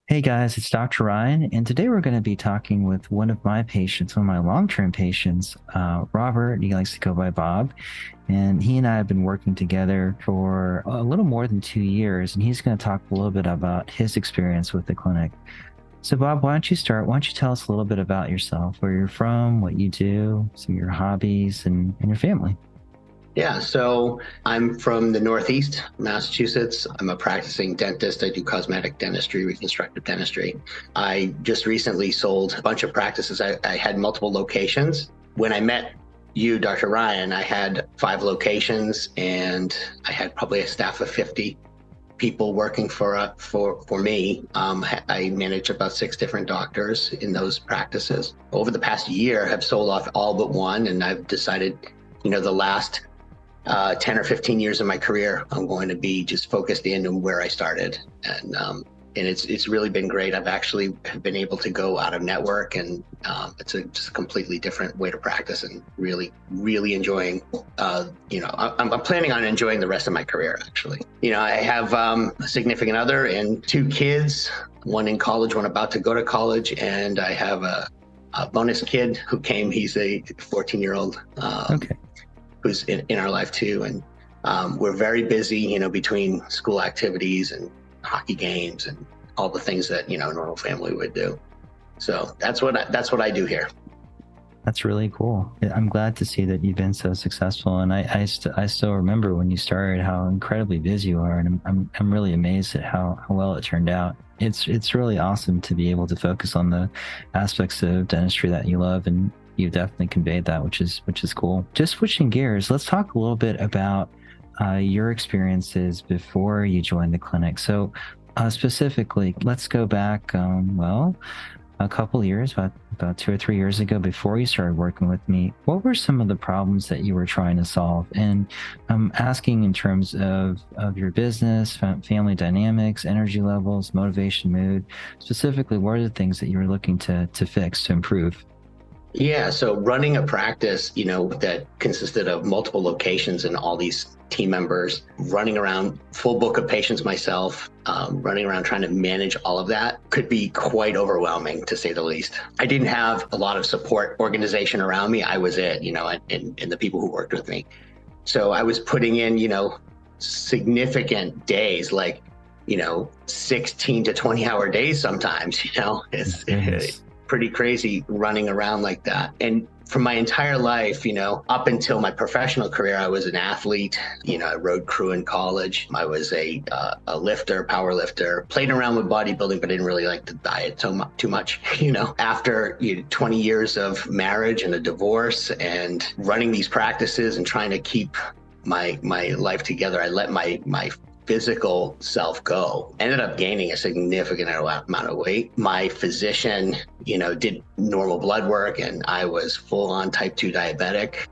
Hey guys, it's Dr. Ryan, and today we're going to be talking with one of my patients, one of my long-term patients, Robert. He likes to go by Bob, and he and I have been working together for a little more than 2 years, and he's going to talk a little bit about his experience with the clinic. So, Bob, why don't you start? Why don't you tell us a little bit about yourself, where you're from, what you do, some of your hobbies, and your family? Yeah, so I'm from the Northeast, Massachusetts. I'm a practicing dentist. I do cosmetic dentistry, reconstructive dentistry. I just recently sold a bunch of practices. I had multiple locations. When I met you, Dr. Ryan, I had 5 locations and I had probably a staff of 50 people working for me. I manage about 6 different doctors in those practices. Over the past year, have sold off all but one, and I've decided, the last 10 or 15 years of my career, I'm going to be just focused in on where I started. And it's really been great. I've actually been able to go out of network, and it's just a completely different way to practice, and really, really enjoying, I'm planning on enjoying the rest of my career, actually. I have a significant other and 2 kids, one in college, one about to go to college, and I have a bonus kid who came. He's a 14-year-old. Okay. Who's in our life too. And we're very busy, between school activities and hockey games and all the things that, a normal family would do. So that's what I do here. That's really cool. I'm glad to see that you've been so successful, and I still remember when you started how incredibly busy you are, and I'm really amazed at how well it turned out. It's really awesome to be able to focus on the aspects of dentistry that you love, and you've definitely conveyed that, which is cool. Just switching gears, let's talk a little bit about your experiences before you joined the clinic. So specifically, let's go back, a couple years, about 2 or 3 years ago, before you started working with me. What were some of the problems that you were trying to solve? And I'm asking in terms of your business, family dynamics, energy levels, motivation, mood. Specifically, what are the things that you were looking to fix, to improve? Yeah, so running a practice, that consisted of multiple locations and all these team members, running around, full book of patients myself, running around trying to manage all of that could be quite overwhelming, to say the least. I didn't have a lot of support organization around me. I was it, and the people who worked with me. So I was putting in, significant days, like, 16 to 20-hour days sometimes. It's pretty crazy running around like that. And for my entire life, up until my professional career, I was an athlete. I rode crew in college. I was a lifter, power lifter, played around with bodybuilding, but didn't really like the diet too much. After 20 years of marriage and a divorce and running these practices and trying to keep my life together, I let my physical self go. Ended up gaining a significant amount of weight. My physician, did normal blood work, and I was full on type 2 diabetic.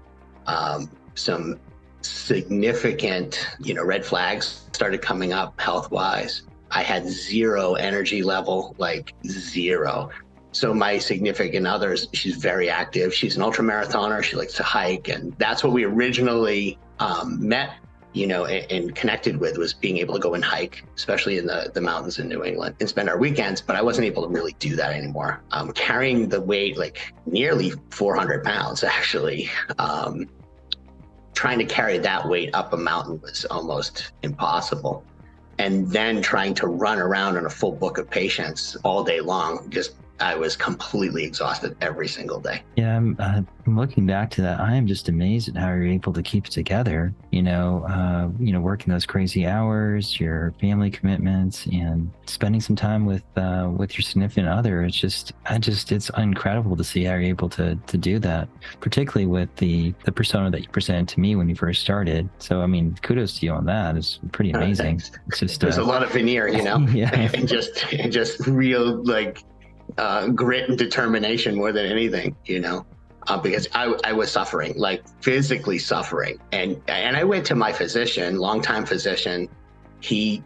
Some significant, red flags started coming up health wise. I had zero energy level, like zero. So my significant other, she's very active. She's an ultra marathoner. She likes to hike. And that's what we originally met, and connected with, was being able to go and hike, especially in the mountains in New England, and spend our weekends. But I wasn't able to really do that anymore. Carrying the weight, like nearly 400 pounds, actually. Trying to carry that weight up a mountain was almost impossible. And then trying to run around on a full book of patients all day long, I was completely exhausted every single day. Yeah, I'm looking back to that. I am just amazed at how you're able to keep it together. Working those crazy hours, your family commitments, and spending some time with your significant other. It's incredible to see how you're able to do that, particularly with the persona that you presented to me when you first started. So, I mean, kudos to you on that. It's pretty amazing. It's just there's a lot of veneer, yeah, and just real grit and determination more than anything, because I was suffering, like physically suffering. And I went to my physician, longtime physician. He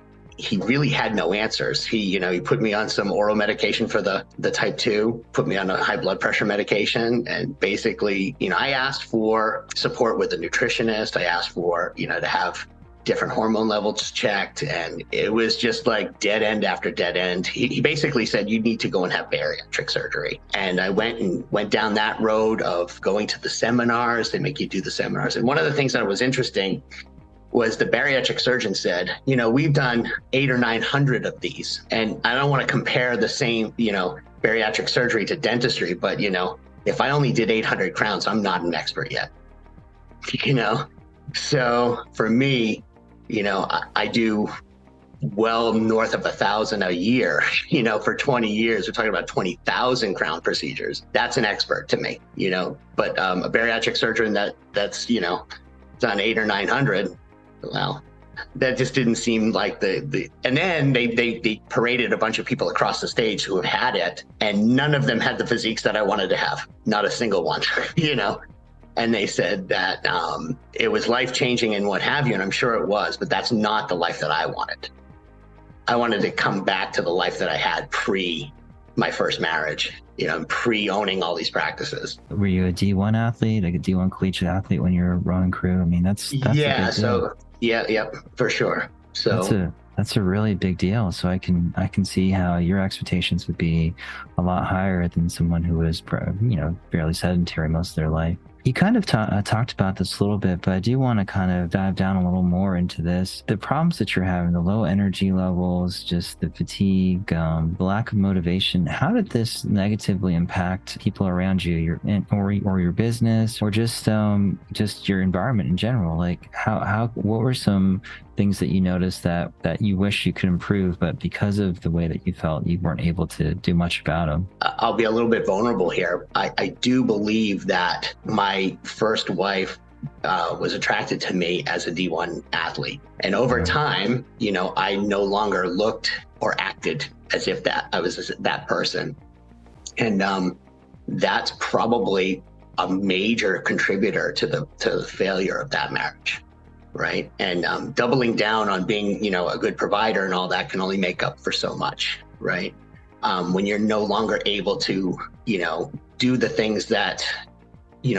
really had no answers. He put me on some oral medication for the type 2, put me on a high blood pressure medication. And basically, I asked for support with a nutritionist. I asked for, to have different hormone levels checked, and it was just like dead end after dead end. He basically said, you need to go and have bariatric surgery. And I went down that road of going to the seminars. They make you do the seminars. And one of the things that was interesting was the bariatric surgeon said, we've done 800 or 900 of these. And I don't want to compare the same, bariatric surgery to dentistry, but, if I only did 800 crowns, I'm not an expert yet, So for me, I do well north of 1,000 a year, for 20 years. We're talking about 20,000 crown procedures. That's an expert to me, but a bariatric surgeon that's, done 800 or 900, well, that just didn't seem like the and then they paraded a bunch of people across the stage who have had it, and none of them had the physiques that I wanted to have. Not a single one, And they said that it was life-changing and what have you, and I'm sure it was, but that's not the life that I wanted. I wanted to come back to the life that I had pre my first marriage, pre-owning all these practices. Were you a D1 athlete, like a D1 collegiate athlete when you were rowing crew? I mean, that's yeah, so yep, for sure. So that's a really big deal. So I can see how your expectations would be a lot higher than someone who was, fairly sedentary most of their life. You kind of talked about this a little bit, but I do want to kind of dive down a little more into this. The problems that you're having, the low energy levels, just the fatigue, the lack of motivation. How did this negatively impact people around you, or your business, or just your environment in general? Like what were some things that you noticed that you wish you could improve, but because of the way that you felt, you weren't able to do much about them? I'll be a little bit vulnerable here. I do believe that my first wife was attracted to me as a D1 athlete. And over time, I no longer looked or acted as if I was that person. And that's probably a major contributor to the failure of that marriage. Right. And doubling down on being, a good provider and all that can only make up for so much. Right. When you're no longer able to, do the things that,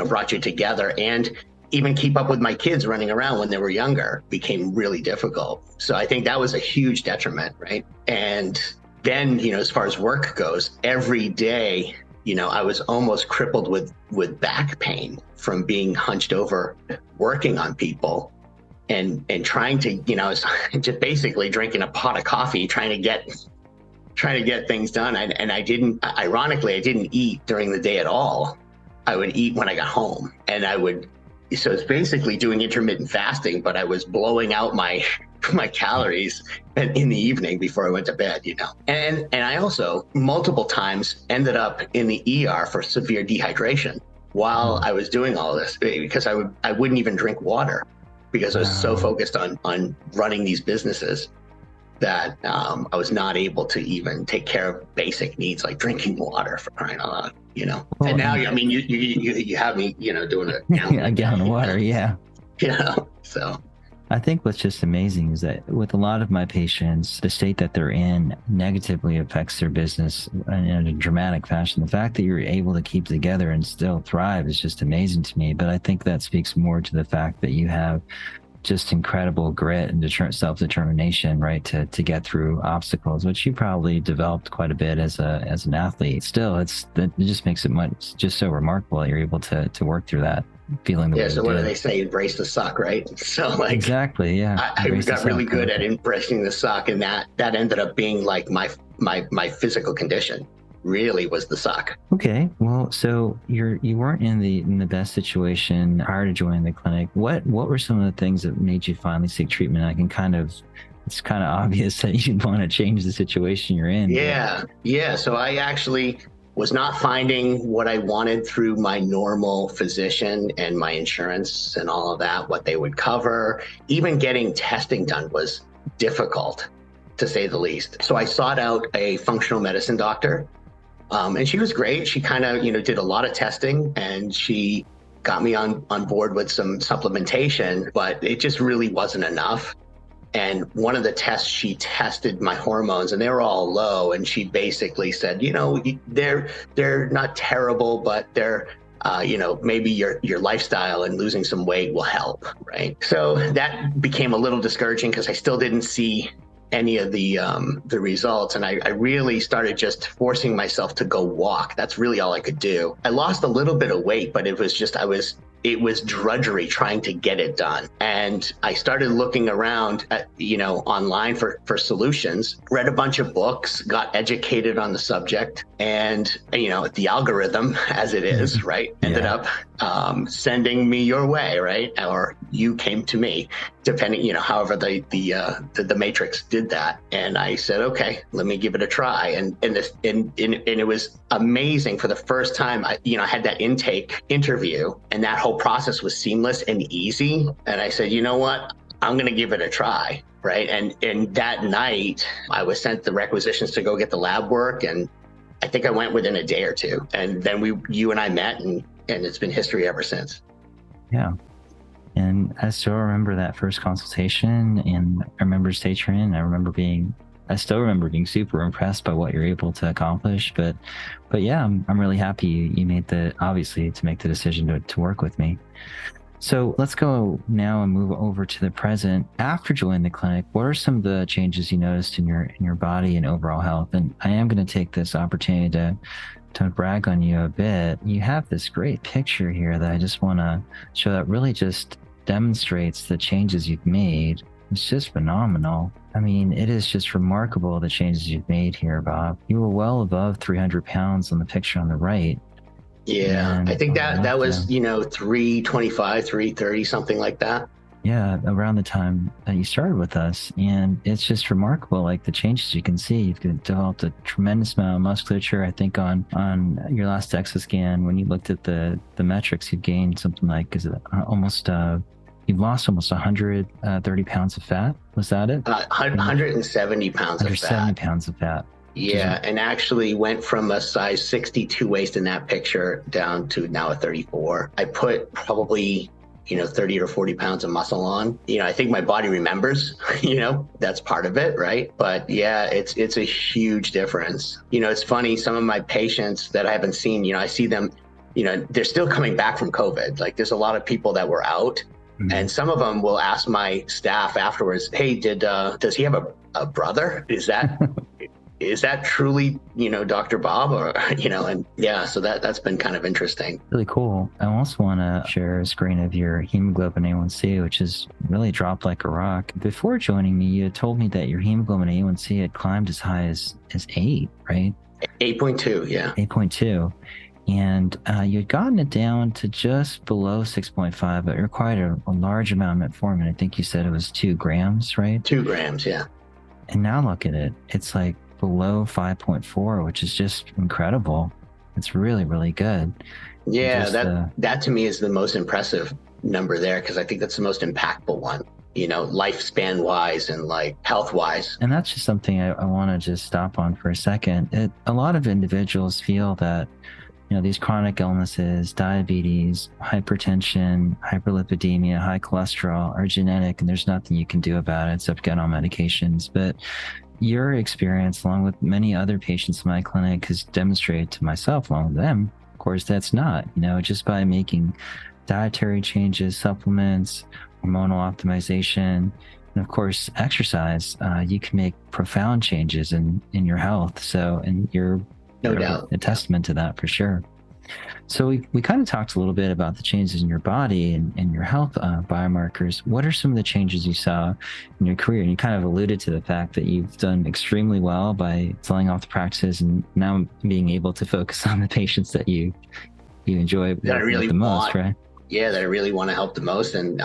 brought you together, and even keep up with my kids running around when they were younger became really difficult. So I think that was a huge detriment. Right. And then, as far as work goes, every day, I was almost crippled with back pain from being hunched over, working on people. And trying to, just basically drinking a pot of coffee, trying to get things done. And I didn't eat during the day at all. I would eat when I got home, and so it's basically doing intermittent fasting, but I was blowing out my calories in the evening before I went to bed, And I also multiple times ended up in the ER for severe dehydration while I was doing all this, because I wouldn't even drink water, because I was so focused on running these businesses that I was not able to even take care of basic needs like drinking water, for crying out loud, Well, and now, you have me, doing a gallon of water, yeah. So. I think what's just amazing is that with a lot of my patients, the state that they're in negatively affects their business in a dramatic fashion. The fact that you're able to keep together and still thrive is just amazing to me. But I think that speaks more to the fact that you have just incredible grit and self-determination, right, to get through obstacles, which you probably developed quite a bit as an athlete. Still, it just makes it just so remarkable that you're able to work through that. Feeling the way so what do they say? Embrace the suck, right? So exactly, yeah. I got really good at embracing the suck, and that ended up being like my physical condition. Really was the suck. Okay, well, so you weren't in the best situation prior to joining the clinic. What were some of the things that made you finally seek treatment? It's kind of obvious that you want to change the situation you're in. Yeah. So I actually was not finding what I wanted through my normal physician and my insurance and all of that, what they would cover. Even getting testing done was difficult, to say the least. So I sought out a functional medicine doctor, and she was great. She kind of, did a lot of testing, and she got me on board with some supplementation, but it just really wasn't enough. And one of the tests, she tested my hormones and they were all low. And she basically said, they're not terrible, but they're maybe your lifestyle and losing some weight will help, right? So that became a little discouraging because I still didn't see any of the results, and I really started just forcing myself to go walk. That's really all I could do. I lost a little bit of weight, but it was drudgery trying to get it done. And I started looking around at, online for solutions, read a bunch of books, got educated on the subject, and, the algorithm, as it is, right, ended up sending me your way, right? Or you came to me, depending, however the matrix did that. And I said, okay, let me give it a try. And it was amazing. For the first time, I had that intake interview, and that whole process was seamless and easy. And I said, you know what? I'm going to give it a try. Right. And that night I was sent the requisitions to go get the lab work. And I think I went within a day or two. And then you and I met, and it's been history ever since. Yeah. And I still remember that first consultation, and I remember stationing. I still remember being super impressed by what you're able to accomplish. But yeah, I'm really happy you made to make the decision to work with me. So let's go now and move over to the present. After joining the clinic, what are some of the changes you noticed in your body and overall health? And I am going to take this opportunity to brag on you a bit. You have this great picture here that I just want to show that really just demonstrates the changes you've made. It's just phenomenal. I mean, it is just remarkable the changes you've made here, Bob. You were well above 300 pounds on the picture on the right. Yeah, And I think that was, 325, 330, something like that. Yeah, around the time that you started with us. And it's just remarkable, like the changes you can see. You've developed a tremendous amount of musculature. I think on your last DEXA scan, when you looked at the metrics, you've gained something like, you've lost almost 130 pounds of fat. Was that it? 170 pounds of fat. 170 pounds of fat. Yeah, and actually went from a size 62 waist in that picture down to now a 34. I put probably, 30 or 40 pounds of muscle on. I think my body remembers, that's part of it, right? But yeah, it's a huge difference. It's funny, some of my patients that I haven't seen, I see them, they're still coming back from COVID. Like there's a lot of people that were out. Mm-hmm. And some of them will ask my staff afterwards, hey, does he have a brother? Is that truly, Dr. Bob, or, and yeah, so that's been kind of interesting. Really cool. I also want to share a screen of your hemoglobin A1C, which has really dropped like a rock. Before joining me, you had told me that your hemoglobin A1C had climbed as high as 8, right? 8.2, yeah. 8.2. And you had gotten it down to just below 6.5, but it required a large amount of metformin. I think you said it was 2 grams, right? 2 grams, yeah. And now look at it. It's like below 5.4, which is just incredible. It's really, really good. Yeah, that to me is the most impressive number there, because I think that's the most impactful one, lifespan wise and like health wise. And that's just something I want to just stop on for a second. A lot of individuals feel that, these chronic illnesses, diabetes, hypertension, hyperlipidemia, high cholesterol are genetic, and there's nothing you can do about it except get on medications. But your experience, along with many other patients in my clinic, has demonstrated to myself, along with them, of course, that's not, just by making dietary changes, supplements, hormonal optimization, and of course, exercise, you can make profound changes in your health. So, and you're no doubt a testament to that for sure. So we kind of talked a little bit about the changes in your body and your health biomarkers. What are some of the changes you saw in your career? And you kind of alluded to the fact that you've done extremely well by selling off the practices and now being able to focus on the patients that you enjoy that I really the most, right? Yeah, that I really want to help the most. And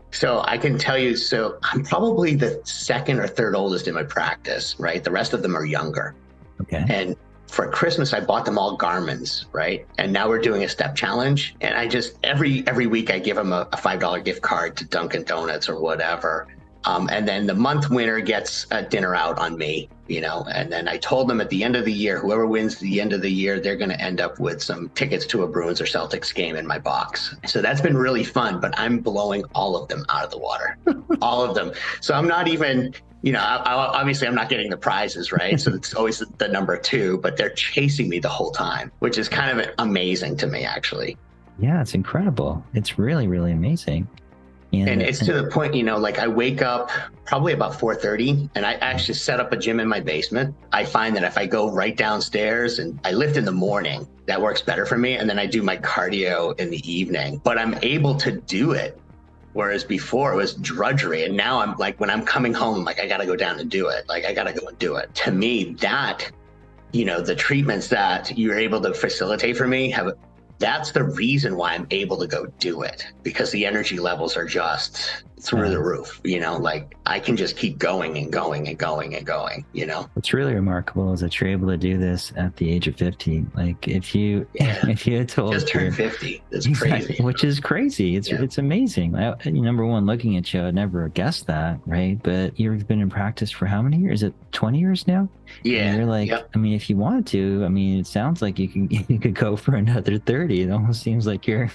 so I can tell you, so I'm probably the second or third oldest in my practice, right? The rest of them are younger. Okay. And for Christmas, I bought them all Garmin's, right? And now we're doing a step challenge. And I just, every week I give them a $5 gift card to Dunkin' Donuts or whatever. And then the month winner gets a dinner out on me, and then I told them at the end of the year, whoever wins the end of the year, they're going to end up with some tickets to a Bruins or Celtics game in my box. So that's been really fun, but I'm blowing all of them out of the water, all of them. So I'm not even, Obviously I'm not getting the prizes, right? So it's always the number two, but they're chasing me the whole time, which is kind of amazing to me, actually. Yeah, it's incredible. It's really, really amazing. And it's to the point, like I wake up probably about 4:30 and I actually set up a gym in my basement. I find that if I go right downstairs and I lift in the morning, that works better for me. And then I do my cardio in the evening, but I'm able to do it. Whereas before it was drudgery. And now I'm like, when I'm coming home, I'm like, I got to go down and do it. Like, I got to go and do it. To me, that, the treatments that you're able to facilitate for me that's the reason why I'm able to go do it, because the energy levels are just through the roof, like I can just keep going and going and going and going, What's really remarkable is that you're able to do this at the age of 50. Like if you had told just turned 50, it's exactly, crazy. Which is crazy. It's amazing. Number one, looking at you, I'd never guessed that, right? But you've been in practice for how many years? Is it 20 years now? Yeah. And you're like, yep. I mean, if you wanted to, I mean, it sounds like you could go for another 30. It almost seems like you're.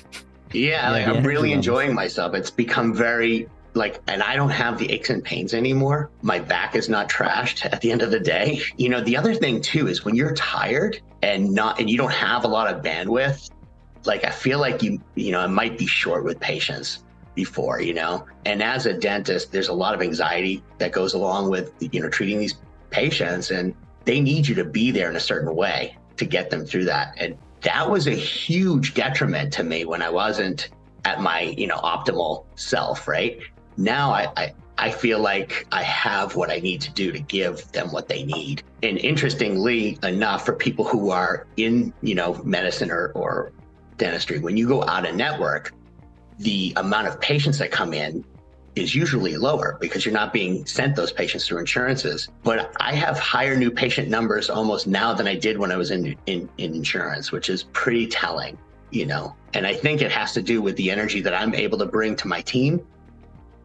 Yeah, like I'm really enjoying myself. It's become very and I don't have the aches and pains anymore. My back is not trashed at the end of the day. The other thing too is when you're tired and you don't have a lot of bandwidth, like I feel like it might be short with patients before, and as a dentist, there's a lot of anxiety that goes along with, treating these patients, and they need you to be there in a certain way to get them through that. And that was a huge detriment to me when I wasn't at my, optimal self, right? Now I feel like I have what I need to do to give them what they need. And interestingly enough, for people who are in, medicine or dentistry, when you go out of network, the amount of patients that come in is usually lower because you're not being sent those patients through insurances. But I have higher new patient numbers almost now than I did when I was in insurance, which is pretty telling, And I think it has to do with the energy that I'm able to bring to my team.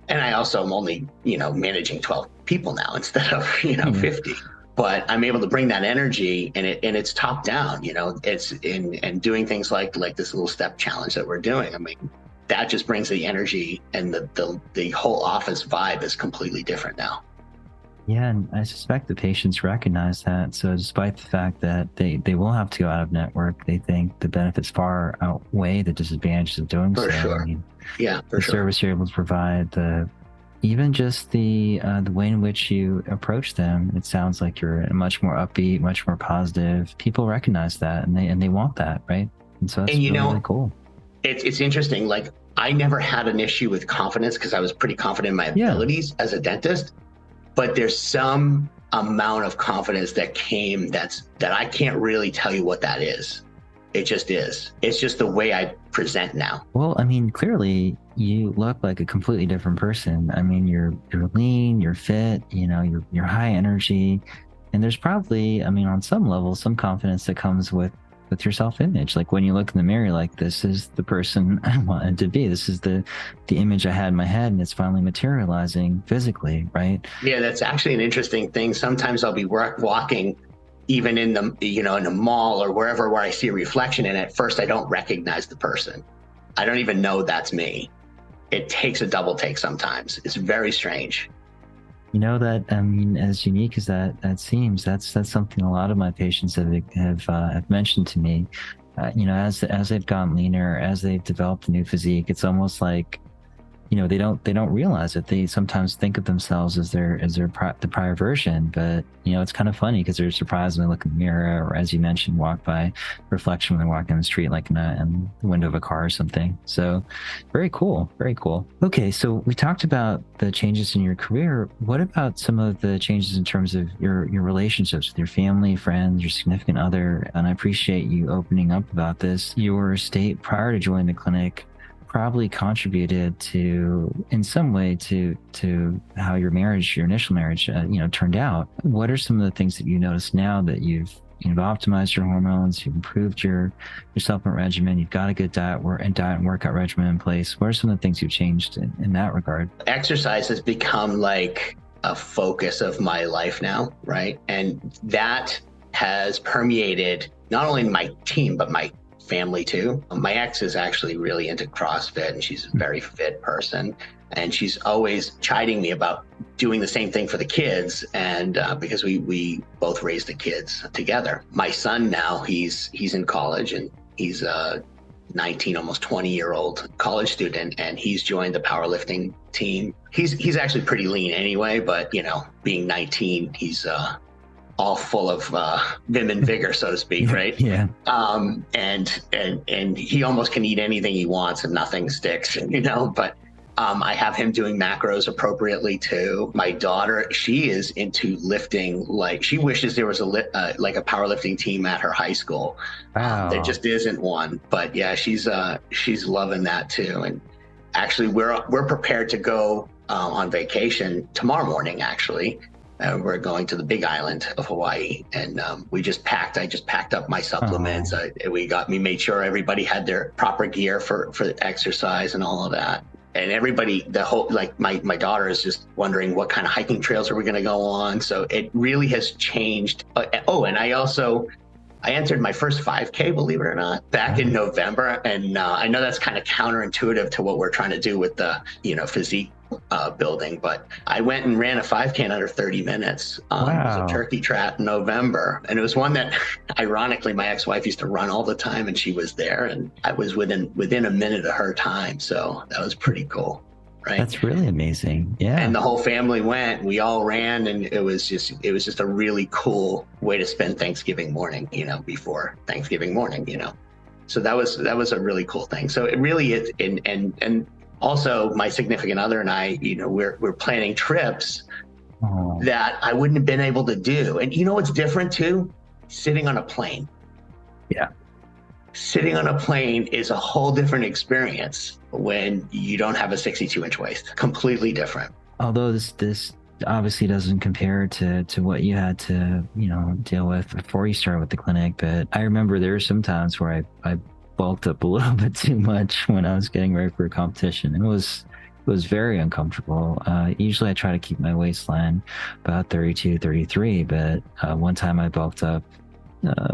And I also am only, managing 12 people now instead of, 50. But I'm able to bring that energy, and it's top down, it's and doing things like this little step challenge that we're doing. I mean, that just brings the energy, and the whole office vibe is completely different now. Yeah, and I suspect the patients recognize that. So despite the fact that they will have to go out of network, they think the benefits far outweigh the disadvantages of doing so. For sure. I mean, yeah, for the sure. service you're able to provide, even just the way in which you approach them, it sounds like you're much more upbeat, much more positive. People recognize that, and they want that, right? And so that's really cool. It's interesting. Like I never had an issue with confidence because I was pretty confident in my abilities as a dentist. But there's some amount of confidence that came that I can't really tell you what that is. It just is. It's just the way I present now. Well, I mean, clearly you look like a completely different person. I mean, you're lean, you're fit, you're high energy, and there's probably, I mean, on some level, some confidence that comes with your self-image. Like when you look in the mirror, like this is the person I wanted to be. This is the image I had in my head, and it's finally materializing physically, right? Yeah, that's actually an interesting thing. Sometimes I'll be walking even in the, in a mall or wherever where I see a reflection, and at first I don't recognize the person. I don't even know that's me. It takes a double take sometimes. It's very strange. That, I mean, as unique as that seems, that's something a lot of my patients have mentioned to me. As they've gotten leaner, as they've developed a new physique, it's almost like, they don't realize it. They sometimes think of themselves as the prior version, but it's kind of funny because they're surprised when they look in the mirror, or as you mentioned, walk by reflection when they're walking on the street, like in the window of a car or something. So very cool. Okay, so we talked about the changes in your career. What about some of the changes in terms of your relationships with your family, friends, your significant other? And I appreciate you opening up about this. Your state prior to joining the clinic probably contributed in some way to how your initial marriage, turned out. What are some of the things that you notice now that you've optimized your hormones, you've improved your supplement regimen, you've got a good diet and workout regimen in place? What are some of the things you've changed in that regard? Exercise has become like a focus of my life now, right? And that has permeated not only my team, but my family too. My ex is actually really into CrossFit, and she's a very fit person. and she's always chiding me about doing the same thing for the kids. And because we both raised the kids together. My son now, he's in college, and he's 19, almost 20-year-old college student, and he's joined the powerlifting team. He's actually pretty lean anyway, but being 19, he's all full of vim and vigor, so to speak, right? Yeah. And he almost can eat anything he wants and nothing sticks, but I have him doing macros appropriately too. My daughter, she is into lifting. Like, she wishes there was like a powerlifting team at her high school. Wow. There just isn't one. But yeah, she's loving that too. And actually, we're prepared to go on vacation tomorrow morning. Actually, we're going to the Big Island of Hawaii, and I just packed up my supplements. We made sure everybody had their proper gear for exercise and all of that. And everybody, my daughter is just wondering what kind of hiking trails are we going to go on. So it really has changed. And I entered my first 5K, believe it or not, back in November. And I know that's kind of counterintuitive to what we're trying to do with the, physique building, but I went and ran a 5K in under 30 minutes. It was a turkey trot in November. And it was one that, ironically, my ex-wife used to run all the time, and she was there, and I was within a minute of her time. So that was pretty cool. Right. That's really amazing. Yeah. And the whole family went, we all ran, and it was just a really cool way to spend Thanksgiving morning, before Thanksgiving morning, So that was a really cool thing. So it really is. And also my significant other and I, we're planning trips that I wouldn't have been able to do. And what's different too? Sitting on a plane. Yeah. Sitting on a plane is a whole different experience when you don't have a 62-inch waist. Completely different. Although this obviously doesn't compare to what you had to, deal with before you started with the clinic. But I remember there were some times where I bulked up a little bit too much when I was getting ready for a competition. And it was very uncomfortable. Usually I try to keep my waistline about 32, 33, but one time I bulked up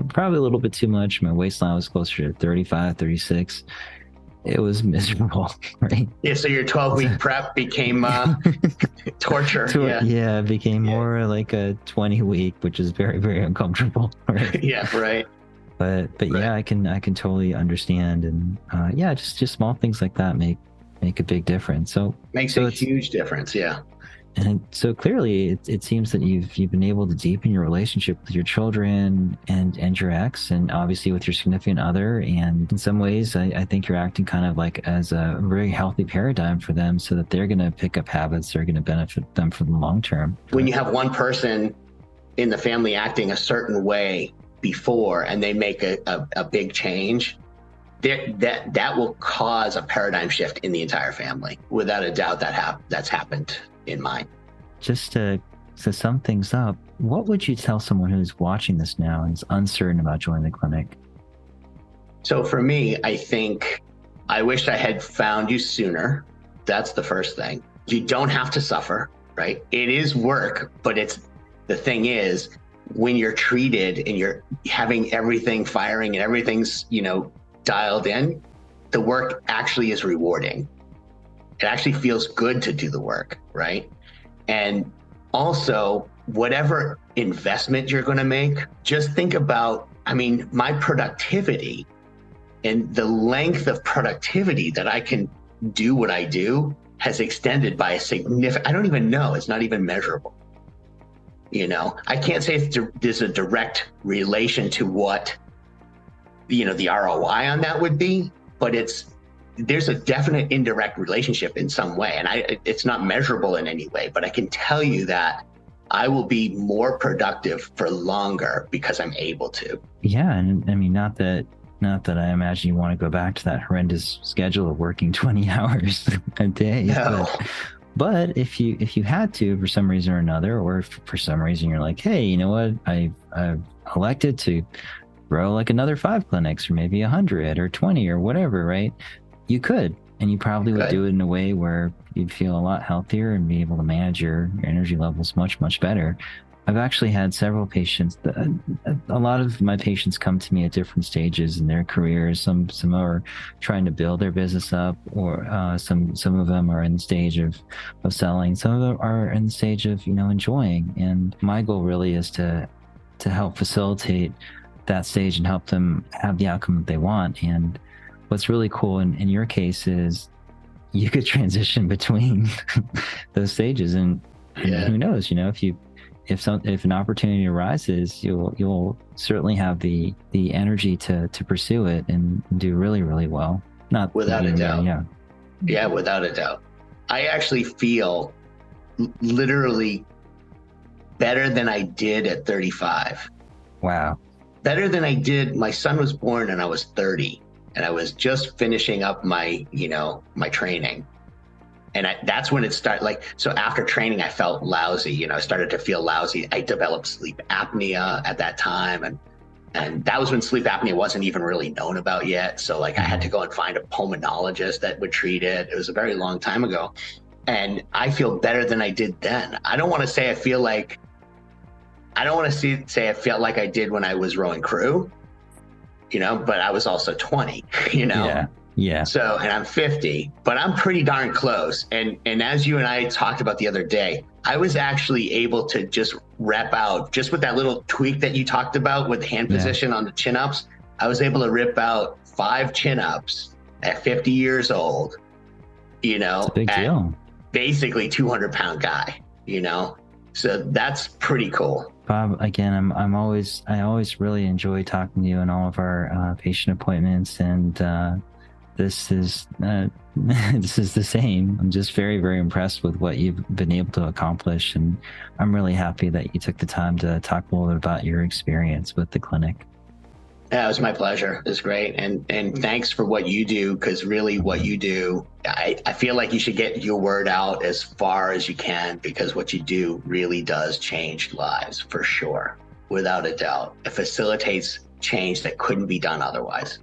probably a little bit too much. My waistline was closer to 35, 36. It was miserable, right? Yeah, so your 12-week prep became torture. Yeah, it became more like a 20-week, which is very, very uncomfortable. Right? Yeah, right. But right. Yeah, I can totally understand, and just small things like that make a big difference. So makes a huge difference. Yeah. And so clearly, it seems that you've been able to deepen your relationship with your children and your ex, and obviously with your significant other. And in some ways, I think you're acting kind of like as a very healthy paradigm for them, so that they're going to pick up habits that are going to benefit them for the long term. When you have one person in the family acting a certain way before, and they make a big change, that will cause a paradigm shift in the entire family. Without a doubt, that's happened in mine. Just to sum things up, what would you tell someone who's watching this now and is uncertain about joining the clinic? So for me, I think I wish I had found you sooner. That's the first thing. You don't have to suffer, right? It is work, but the thing is, when you're treated and you're having everything firing and everything's, dialed in, the work actually is rewarding. It actually feels good to do the work, right? And also, whatever investment you're going to make, just think about, my productivity and the length of productivity that I can do what I do has extended by a significant, I don't even know, it's not even measurable. I can't say there's a direct relation to what, the ROI on that would be, but there's a definite indirect relationship in some way. And it's not measurable in any way, but I can tell you that I will be more productive for longer because I'm able to. Yeah. And not that I imagine you want to go back to that horrendous schedule of working 20 hours a day. No. But if you had to, for some reason or another, or if for some reason you're like, hey, you know what, I've elected to grow like another 5 clinics, or maybe 100 or 20 or whatever, right? You could, and you probably would do it in a way where you'd feel a lot healthier and be able to manage your energy levels much, much better. I've actually had several patients that a lot of my patients come to me at different stages in their careers. Some are trying to build their business up, or some of them are in the stage of selling. Some of them are in the stage of, enjoying. And my goal really is to help facilitate that stage and help them have the outcome that they want. And what's really cool in your case is you could transition between those stages, and Yeah. who knows, if an opportunity arises, you'll certainly have the energy to pursue it and do really, really well. Not Without a being doubt. yeah. Yeah, without a doubt. I actually feel literally better than I did at 35. Wow. Better than I did. My son was born and I was 30, and I was just finishing up my training. And that's when it started. So after training, I felt lousy. I started to feel lousy. I developed sleep apnea at that time. And that was when sleep apnea wasn't even really known about yet. So I had to go and find a pulmonologist that would treat it. It was a very long time ago. And I feel better than I did then. I don't want to say I felt like I did when I was rowing crew, but I was also 20, Yeah. Yeah. So, and I'm 50, but I'm pretty darn close. And as you and I talked about the other day, I was actually able to just rep out, just with that little tweak that you talked about with the hand position on the chin ups. I was able to rip out 5 chin ups at 50 years old, It's a big deal. Basically 200-pound guy, so that's pretty cool. Bob, again, I always really enjoy talking to you in all of our patient appointments, and this is this is the same. I'm just very, very impressed with what you've been able to accomplish, and I'm really happy that you took the time to talk a little bit about your experience with the clinic. Yeah, it was my pleasure. It was great. And thanks for what you do, because really what you do, I feel like you should get your word out as far as you can, because what you do really does change lives, for sure, without a doubt. It facilitates change that couldn't be done otherwise.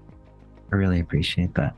I really appreciate that.